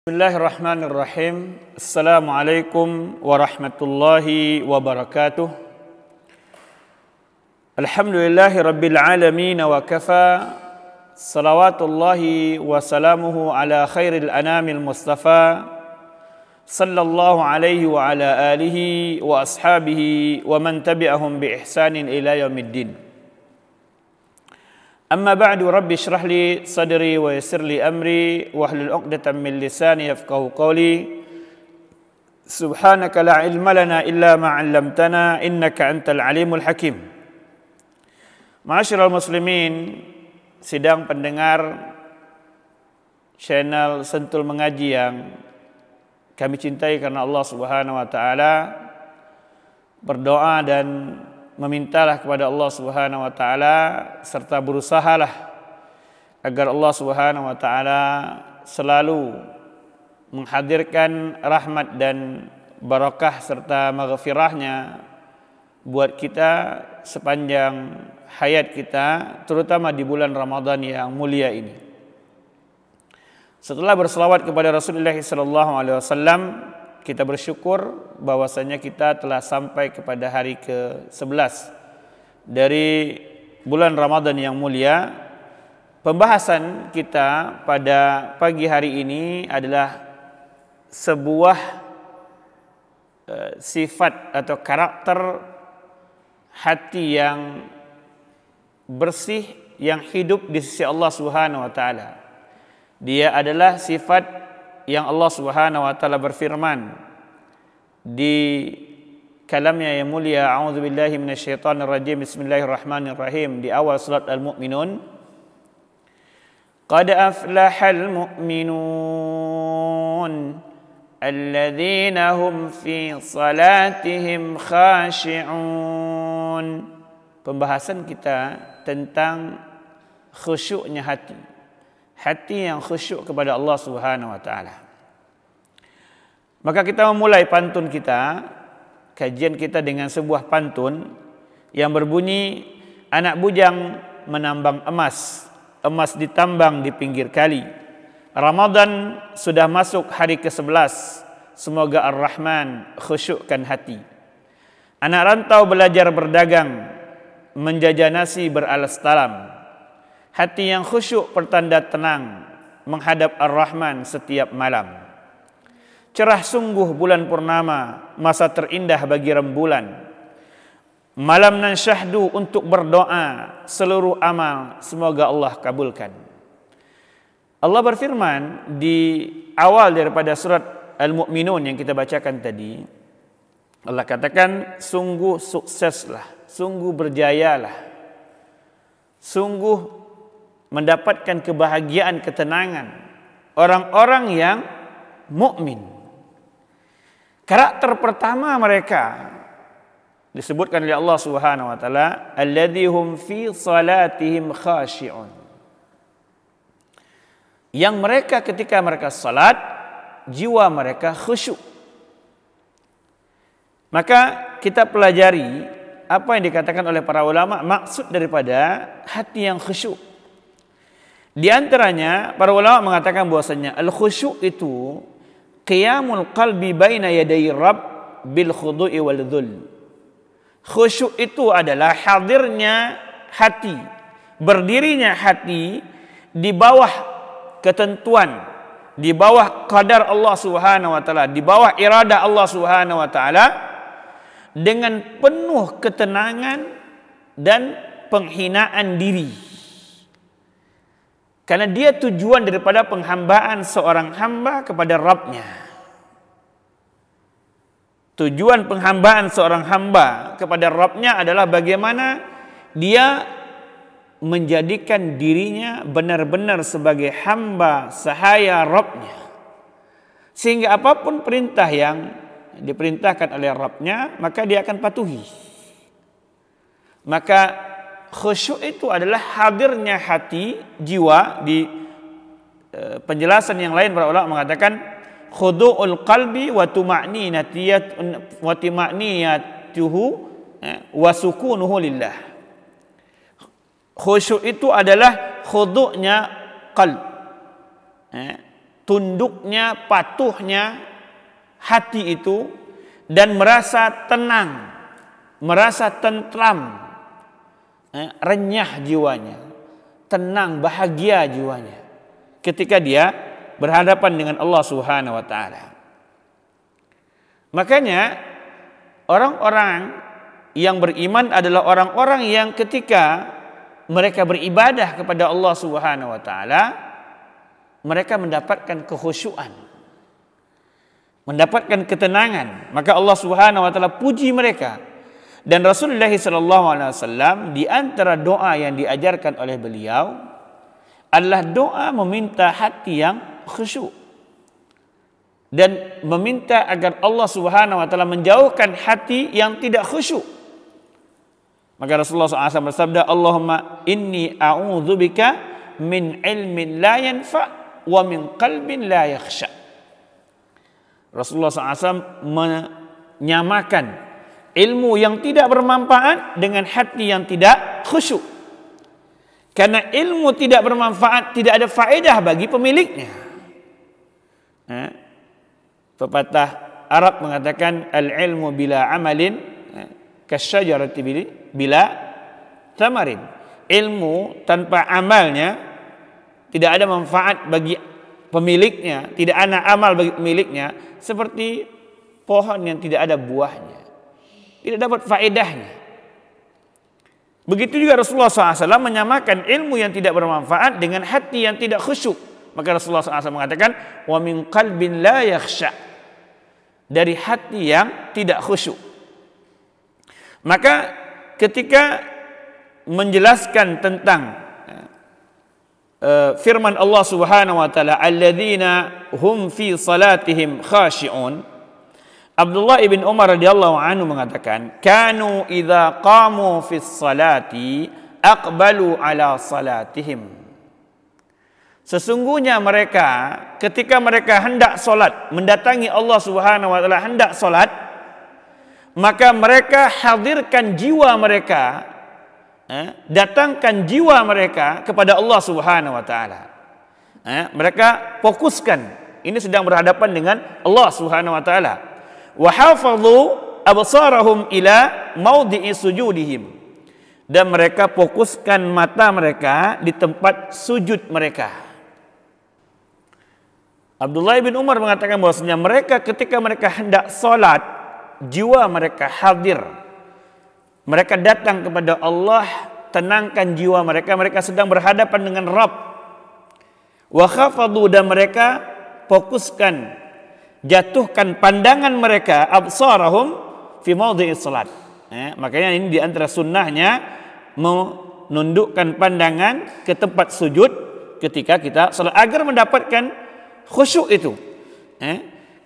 Bismillahirrahmanirrahim. Assalamualaikum warahmatullahi wabarakatuh. Alhamdulillahi rabbil alamin wa kafa. Salawatullahi wa salamuhu ala khairil anamil mustafa. Sallallahu alaihi wa ala alihi wa ashabihi wa man tabi'ahum bi ihsanin ila yaumiddin. Amma ba'du, rabbi shrah li sadri wa yassir li amri wahlul 'uqdatam min lisani yafqahu qawli. Subhanaka la ilma lana illa ma 'allamtana innaka antal alimul hakim. Ma'asyiral muslimin, sidang pendengar channel Sentul Mengaji yang kami cintai karena Allah Subhanahu wa taala, berdoa dan memintalah kepada Allah Subhanahu wa taala serta berusahalah agar Allah Subhanahu wa taala selalu menghadirkan rahmat dan barakah serta maghfirahnya buat kita sepanjang hayat kita, terutama di bulan Ramadan yang mulia ini. Setelah berselawat kepada Rasulullah SAW, kita bersyukur bahwasanya kita telah sampai kepada hari ke-11 dari bulan Ramadan yang mulia. Pembahasan kita pada pagi hari ini adalah sebuah sifat atau karakter hati yang bersih yang hidup di sisi Allah Subhanahu wa taala. Dia adalah sifat yang Allah Subhanahu wa taala berfirman di kalamnya yang mulia, a'udzubillahi minasyaitonir rajim, bismillahirrahmanirrahim, di awal surat Al-Mu'minun. Qad aflahal mu'minun alladzina hum fi salatihim khashi'un. Pembahasan kita tentang khusyuknya hati. Hati yang khusyuk kepada Allah Subhanahu wa taala. Maka kita memulai pantun kita, kajian kita dengan sebuah pantun yang berbunyi, anak bujang menambang emas, emas ditambang di pinggir kali. Ramadan sudah masuk hari ke-11, semoga Ar-Rahman khusyukkan hati. Anak rantau belajar berdagang, menjajah nasi beralas talam. Hati yang khusyuk pertanda tenang menghadap Ar-Rahman setiap malam. Cerah sungguh bulan purnama, masa terindah bagi rembulan. Malam nan syahdu untuk berdoa, seluruh amal semoga Allah kabulkan. Allah berfirman di awal daripada surat Al-Mu'minun yang kita bacakan tadi. Allah katakan, sungguh sukseslah, sungguh berjayalah, sungguh mendapatkan kebahagiaan, ketenangan orang-orang yang mukmin. Karakter pertama mereka disebutkan oleh Allah Subhanahu wa taala, alladzihum fi salatihim khashi'un. Yang mereka ketika mereka salat, jiwa mereka khusyuk. Maka kita pelajari apa yang dikatakan oleh para ulama maksud daripada hati yang khusyuk. Di antaranya para ulama mengatakan bahwasanya al-khusyuk itu qiyamul qalbi baina yaday Rabb bil khudu'i wal dhul. Khusyuk itu adalah hadirnya hati, berdirinya hati di bawah ketentuan, di bawah qadar Allah Subhanahu wa taala, di bawah irada Allah Subhanahu wa taala, dengan penuh ketenangan dan penghinaan diri. Karena dia tujuan daripada penghambaan seorang hamba kepada Rabb-nya. Tujuan penghambaan seorang hamba kepada Rabb-nya adalah bagaimana dia menjadikan dirinya benar-benar sebagai hamba sahaya Rabb-nya. Sehingga apapun perintah yang diperintahkan oleh Rabb-nya, maka dia akan patuhi. Maka khusyuk itu adalah hadirnya hati, jiwa. Di penjelasan yang lain para ulama mengatakan khudu'ul qalbi wa tuma'niyatuhu wa sukunuhu lillah. Khusyuk itu adalah khudu'nya qalb, tunduknya, patuhnya hati itu, dan merasa tenang, merasa tentram, renyah jiwanya, tenang, bahagia jiwanya ketika dia berhadapan dengan Allah Subhanahu wa taala. Makanya orang-orang yang beriman adalah orang-orang yang ketika mereka beribadah kepada Allah Subhanahu wa taala, mereka mendapatkan kekhusyuan, mendapatkan ketenangan. Maka Allah Subhanahu wa taala puji mereka. Dan Rasulullah sallallahu alaihi wasallam di antara doa yang diajarkan oleh beliau adalah doa meminta hati yang khusyuk dan meminta agar Allah Subhanahu wa taala menjauhkan hati yang tidak khusyuk. Maka Rasulullah SAW bersabda, Allahumma inni a'udzubika min ilmin la yanfa' wa min qalbin la yakhsha. Rasulullah SAW menyamakan ilmu yang tidak bermanfaat dengan hati yang tidak khusyuk. Karena ilmu tidak bermanfaat, tidak ada faedah bagi pemiliknya. Pepatah Arab mengatakan al-ilmu bila amalin kasyajarati bila thamarin. Ilmu tanpa amalnya tidak ada manfaat bagi pemiliknya, tidak ada amal bagi pemiliknya, seperti pohon yang tidak ada buahnya, tidak dapat faedahnya. Begitu juga Rasulullah SAW menyamakan ilmu yang tidak bermanfaat dengan hati yang tidak khusyuk. Maka Rasulullah SAW mengatakan wa min qalbin la yakhsha, dari hati yang tidak khusyuk. Maka ketika menjelaskan tentang firman Allah Subhanahu wa taala alladzina hum fi salatihim khashi'un, Abdullah ibn Umar radhiyallahu anhu mengatakan kanu idza qamu fi salati aqbalu ala salatihim. Sesungguhnya mereka ketika mereka hendak solat, mendatangi Allah Subhanahu wa taala hendak solat, maka mereka hadirkan jiwa mereka, datangkan jiwa mereka kepada Allah Subhanahu wa taala. Mereka fokuskan, ini sedang berhadapan dengan Allah Subhanahu wa taala. Wa hafadhu absarahum ila maudhi'i sujudihim, dan mereka fokuskan mata mereka di tempat sujud mereka. Abdullah bin Umar mengatakan bahwasanya mereka ketika mereka hendak salat, jiwa mereka hadir. Mereka datang kepada Allah, tenangkan jiwa mereka, mereka sedang berhadapan dengan Rabb. Wa khafadu, dan mereka fokuskan, jatuhkan pandangan mereka absarahum fi maudhi'is salat. Makanya ini di antara sunnahnya menundukkan pandangan ke tempat sujud ketika kita salat agar mendapatkan khusyuk itu.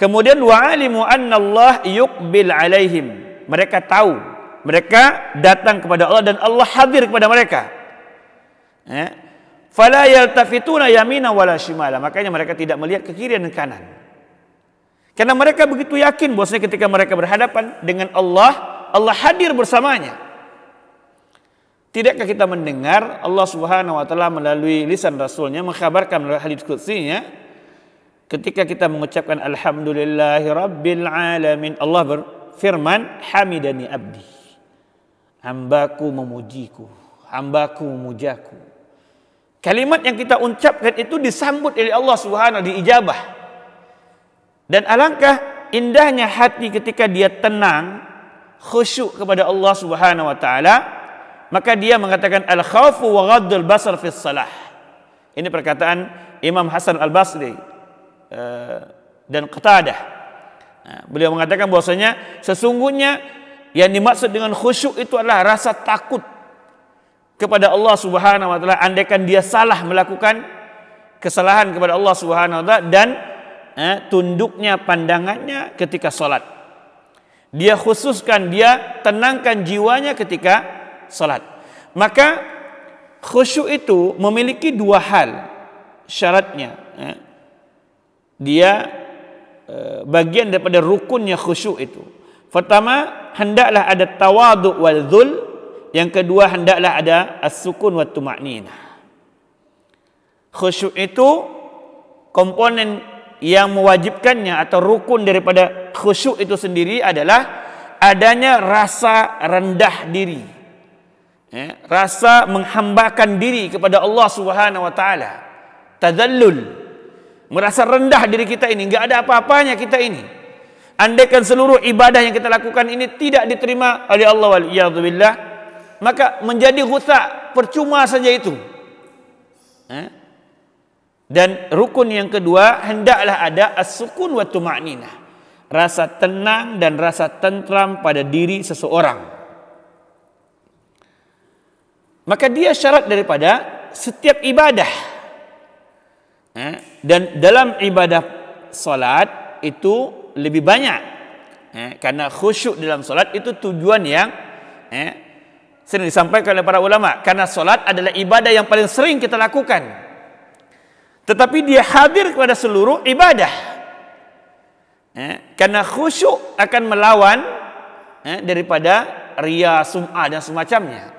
Kemudian wa'alimu anna Allah yuqbil alaihim, mereka tahu, mereka datang kepada Allah dan Allah hadir kepada mereka. Fala yaltafituna yamina wala shimala, makanya mereka tidak melihat ke kiri dan kanan. Karena mereka begitu yakin bahwasanya ketika mereka berhadapan dengan Allah, Allah hadir bersamanya. Tidakkah kita mendengar Allah Subhanahu wa taala melalui lisan Rasulnya mengkhabarkan melalui hadits qudsinya, ketika kita mengucapkan alhamdulillahi rabbil alamin, Allah berfirman hamidani abdi, hambaku memujiku, hambaku memujaku. Kalimat yang kita ucapkan itu disambut oleh Allah Subhanahu, diijabah. Dan alangkah indahnya hati ketika dia tenang, khusyuk kepada Allah Subhanahu wa taala, maka dia mengatakan al khawfu wa ghaddul basar fi shalah. Ini perkataan Imam Hasan Al-Basri dan Qatadah. Beliau mengatakan bahwasanya sesungguhnya yang dimaksud dengan khusyuk itu adalah rasa takut kepada Allah Subhanahu wa taala andaikan dia salah melakukan kesalahan kepada Allah Subhanahu wa taala, dan tunduknya pandangannya ketika salat. Dia khususkan, dia tenangkan jiwanya ketika salat. Maka khusyuk itu memiliki dua hal syaratnya. Dia bagian daripada rukunnya khusyuk itu. Pertama, hendaklah ada tawadhu wal dhul. Yang kedua, hendaklah ada as-sukun wa tuma'ninah. Khusyuk itu komponen yang mewajibkannya atau rukun daripada khusyuk itu sendiri adalah adanya rasa rendah diri, rasa menghambakan diri kepada Allah Subhanahu wa taala, tadallul, merasa rendah diri kita ini, enggak ada apa-apanya kita ini. Andaikan seluruh ibadah yang kita lakukan ini tidak diterima oleh Allah wal iyadzu billah, maka menjadi ghutha, percuma saja itu. Dan rukun yang kedua, hendaklah ada as-sukun wa tuma'ninah, rasa tenang dan rasa tentram pada diri seseorang. Maka dia syarat daripada setiap ibadah. Dan dalam ibadah salat itu lebih banyak, karena khusyuk dalam salat itu tujuan yang sering disampaikan oleh para ulama, karena salat adalah ibadah yang paling sering kita lakukan. Tetapi dia hadir kepada seluruh ibadah, karena khusyuk akan melawan daripada riya, sum'ah dan semacamnya.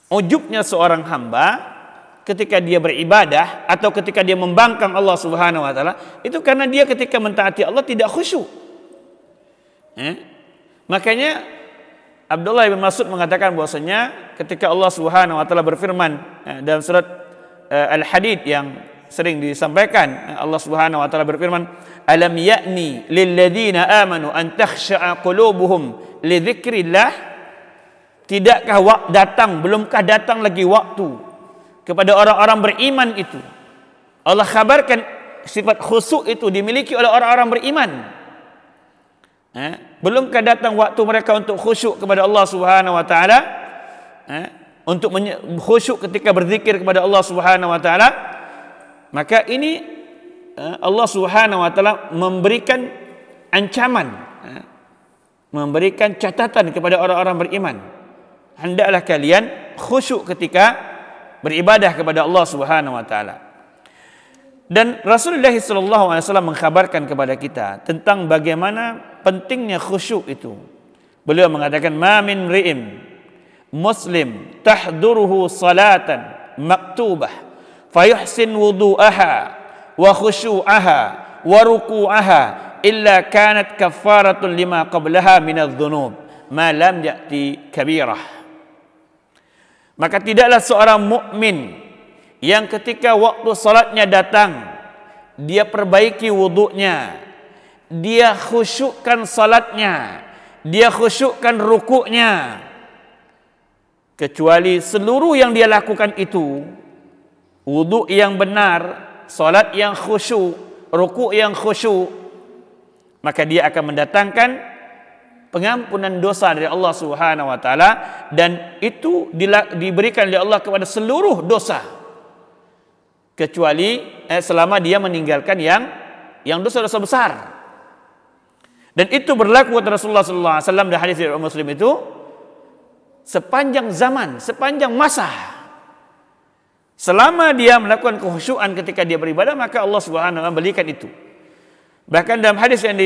Ujubnya seorang hamba ketika dia beribadah atau ketika dia membangkang Allah Subhanahu wa taala, itu karena dia ketika mentaati Allah tidak khusyuk. Makanya Abdullah bin Mas'ud mengatakan bahwasanya ketika Allah Subhanahu wa taala berfirman dalam surat Al-Hadid yang sering disampaikan, Allah Subhanahu wa taala berfirman, "Alam ya'ni lil ladzina amanu an takhsha'a qulubuhum li dzikrillah?" Tidakkah belumkah datang lagi waktu kepada orang-orang beriman itu? Allah kabarkan sifat khusyuk itu dimiliki oleh orang-orang beriman. Belumkah datang waktu mereka untuk khusyuk kepada Allah Subhanahu wa taala? Untuk khusyuk ketika berzikir kepada Allah Subhanahu wa taala, maka ini Allah Subhanahu wa taala memberikan ancaman, memberikan catatan kepada orang-orang beriman. Hendaklah kalian khusyuk ketika beribadah kepada Allah Subhanahu wa taala. Dan Rasulullah sallallahu alaihi wasallam mengkhabarkan kepada kita tentang bagaimana pentingnya khusyuk itu. Beliau mengatakan, "Ma min ri'im muslim tahduruhu salatan maktubah fayuhsin wudu'aha wa khusyu'aha wa ruku'aha illa kanat kafaratun lima qablaha minadh dhunub ma lam ya'ti kabirah." Maka tidaklah seorang mukmin yang ketika waktu salatnya datang dia perbaiki wudu'nya, dia khusyukkan salatnya, dia khusyukkan rukuknya, kecuali seluruh yang dia lakukan itu, wudu yang benar, salat yang khusyuk, rukuk yang khusyuk, maka dia akan mendatangkan pengampunan dosa dari Allah Subhanahu wa taala, dan itu diberikan oleh Allah kepada seluruh dosa, kecuali selama dia meninggalkan yang dosa-dosa besar. Dan itu berlaku kata Rasulullah sallallahu alaihi wasallam dalam hadis riwayat Muslim itu, sepanjang zaman, sepanjang masa, selama dia melakukan kekhusyuan ketika dia beribadah, maka Allah Subhanahu wa taala berikan itu. Bahkan dalam hadis yang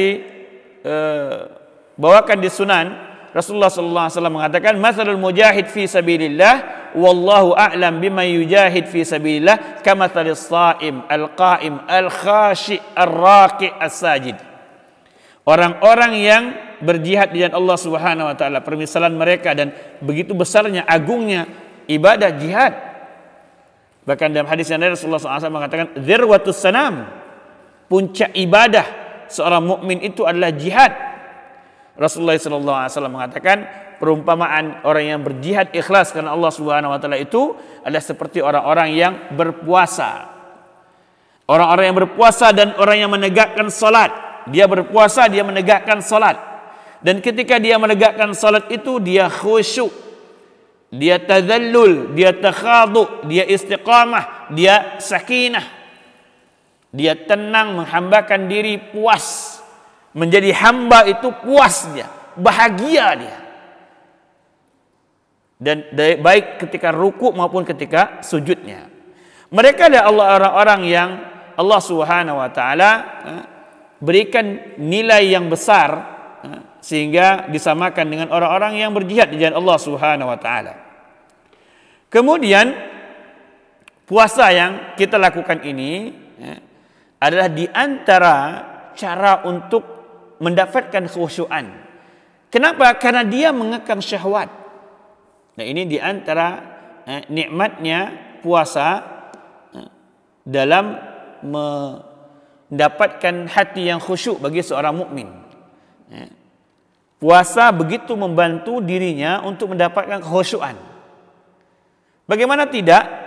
dibawakan di Sunan, Rasulullah sallallahu alaihi wasallam mengatakan, "Matsalul mujahid fi sabilillah wallahu a'lam bima yujahid fi sabilillah kamatsalis shaim al-qa'im al-khashi' ar-raqi' as-sajid." Orang-orang yang berjihad di jalan Allah Subhanahu wa taala, permisalan mereka dan begitu besarnya, agungnya ibadah jihad. Bahkan dalam hadis yang lain Rasulullah SAW mengatakan, "Dzirwatus sanam," puncak ibadah seorang mukmin itu adalah jihad. Rasulullah SAW mengatakan, perumpamaan orang yang berjihad ikhlas karena Allah Subhanahu wa taala itu adalah seperti orang-orang yang berpuasa. Orang-orang yang berpuasa dan orang yang menegakkan salat. Dia berpuasa, dia menegakkan salat. Dan ketika dia menegakkan salat itu, dia khusyuk, dia tadallul, dia takhadu, dia istiqamah, dia sakinah. Dia tenang, menghambakan diri, puas. Menjadi hamba itu puas dia, bahagia dia. Dan baik ketika ruku maupun ketika sujudnya. Mereka adalah orang-orang yang Allah Subhanahu wa taala berikan nilai yang besar, sehingga disamakan dengan orang-orang yang berjihad di jalan Allah Subhanahu wa taala. Kemudian puasa yang kita lakukan ini adalah di antara cara untuk mendapatkan khusyuan. Kenapa? Karena dia mengekang syahwat. Nah, ini di antara nikmatnya puasa dalam mendapatkan hati yang khusyuk bagi seorang mukmin. Puasa begitu membantu dirinya untuk mendapatkan kekhusyuan. Bagaimana tidak?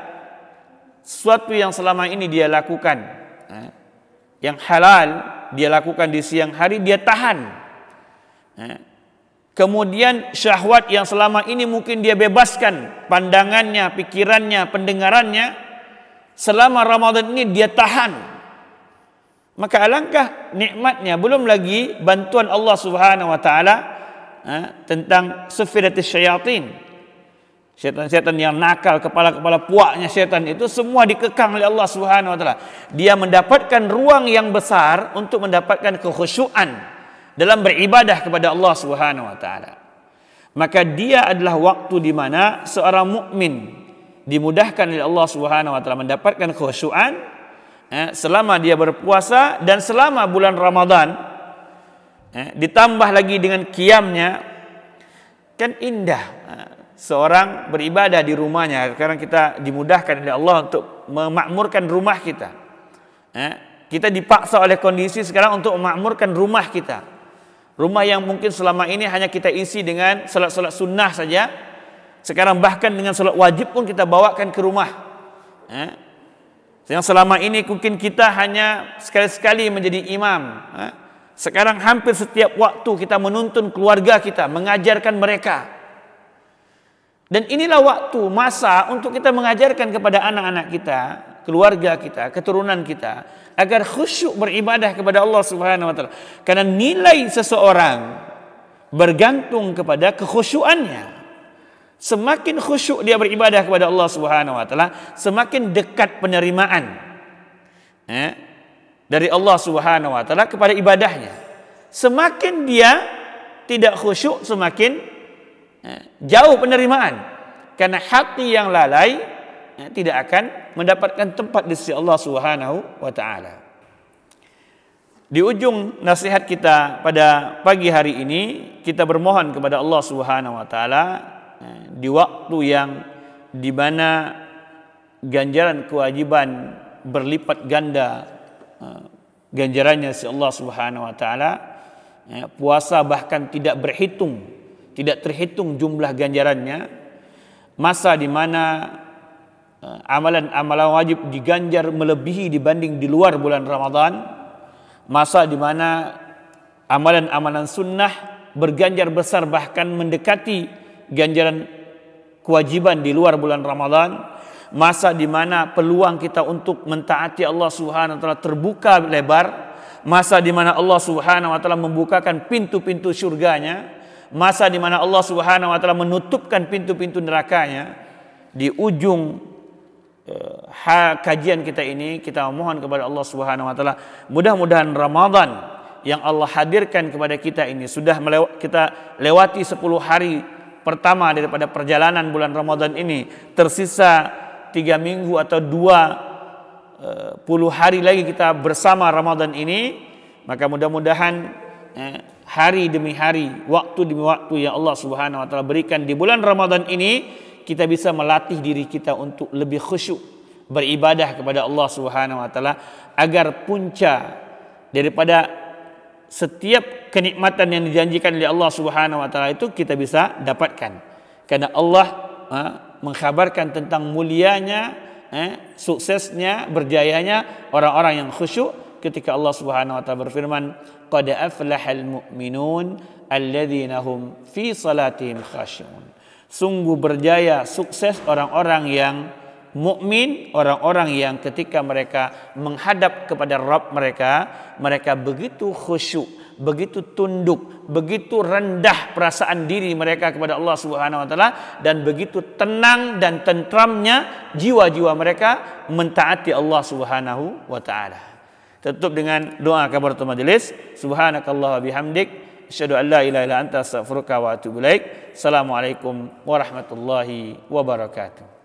Sesuatu yang selama ini dia lakukan, yang halal dia lakukan di siang hari, dia tahan. Kemudian syahwat yang selama ini mungkin dia bebaskan pandangannya, pikirannya, pendengarannya, selama Ramadan ini dia tahan. Maka alangkah nikmatnya, belum lagi bantuan Allah Subhanahu wa taala tentang sufiratis syayatin. Setan-setan yang nakal, kepala-kepala puaknya setan itu semua dikekang oleh Allah Subhanahu wa taala. Dia mendapatkan ruang yang besar untuk mendapatkan kekhusyuan dalam beribadah kepada Allah Subhanahu wa taala. Maka dia adalah waktu di mana seorang mukmin dimudahkan oleh Allah Subhanahu wa taala mendapatkan kekhusyuan selama dia berpuasa dan selama bulan Ramadan, ditambah lagi dengan qiyamnya, kan indah. Seorang beribadah di rumahnya. Sekarang kita dimudahkan oleh Allah untuk memakmurkan rumah kita. Kita dipaksa oleh kondisi sekarang untuk memakmurkan rumah kita. Rumah yang mungkin selama ini hanya kita isi dengan salat-salat sunnah saja, sekarang bahkan dengan salat wajib pun kita bawakan ke rumah. Yang selama ini mungkin kita hanya sekali-sekali menjadi imam, sekarang hampir setiap waktu kita menuntun keluarga kita, mengajarkan mereka. Dan inilah waktu, masa untuk kita mengajarkan kepada anak-anak kita, keluarga kita, keturunan kita, agar khusyuk beribadah kepada Allah Subhanahu wa taala. Karena nilai seseorang bergantung kepada kekhusyuannya. Semakin khusyuk dia beribadah kepada Allah Subhanahu wa taala, semakin dekat penerimaan dari Allah Subhanahu wa taala kepada ibadahnya. Semakin dia tidak khusyuk, semakin jauh penerimaan, karena hati yang lalai tidak akan mendapatkan tempat di sisi Allah Subhanahu wa taala. Di ujung nasihat kita pada pagi hari ini, kita bermohon kepada Allah Subhanahu wa taala di waktu yang di mana ganjaran kewajiban berlipat ganda ganjarannya si Allah Subhanahu wa taala, puasa bahkan tidak terhitung jumlah ganjarannya, masa di mana amalan-amalan wajib diganjar melebihi dibanding di luar bulan Ramadan, masa di mana amalan-amalan sunnah berganjar besar bahkan mendekati ganjaran kewajiban di luar bulan Ramadan, masa di mana peluang kita untuk mentaati Allah Subhanahu wa taala terbuka lebar, masa di mana Allah Subhanahu wa taala membukakan pintu-pintu surganya, masa di mana Allah Subhanahu wa taala menutupkan pintu-pintu nerakanya. Di ujung kajian kita ini, kita mohon kepada Allah Subhanahu wa taala, mudah-mudahan Ramadan yang Allah hadirkan kepada kita ini sudah kita lewati 10 hari pertama daripada perjalanan bulan Ramadan ini, tersisa 3 minggu atau 20 hari lagi kita bersama Ramadan ini. Maka mudah-mudahan hari demi hari, waktu demi waktu yang Allah Subhanahu wa taala berikan di bulan Ramadan ini, kita bisa melatih diri kita untuk lebih khusyuk beribadah kepada Allah Subhanahu wa taala, agar punca daripada setiap kenikmatan yang dijanjikan oleh Allah Subhanahu wa taala itu kita bisa dapatkan. Karena Allah mengkhabarkan tentang mulianya, suksesnya, berjayanya orang-orang yang khusyuk ketika Allah Subhanahu wa taala berfirman, qad aflahal mu'minun alladzina hum fi salatihim khashi'un. Sungguh berjaya, sukses orang-orang yang mukmin, orang-orang yang ketika mereka menghadap kepada Rabb mereka, mereka begitu khusyuk, begitu tunduk, begitu rendah perasaan diri mereka kepada Allah Subhanahu wa taala, dan begitu tenang dan tentramnya jiwa-jiwa mereka mentaati Allah Subhanahu wa taala. Tutup dengan doa kafaratul majelis. Subhanakallah wa bihamdik, asyhadu an la ilaha illa anta, astaghfiruka wa atubu ilaik. Assalamualaikum warahmatullahi wabarakatuh.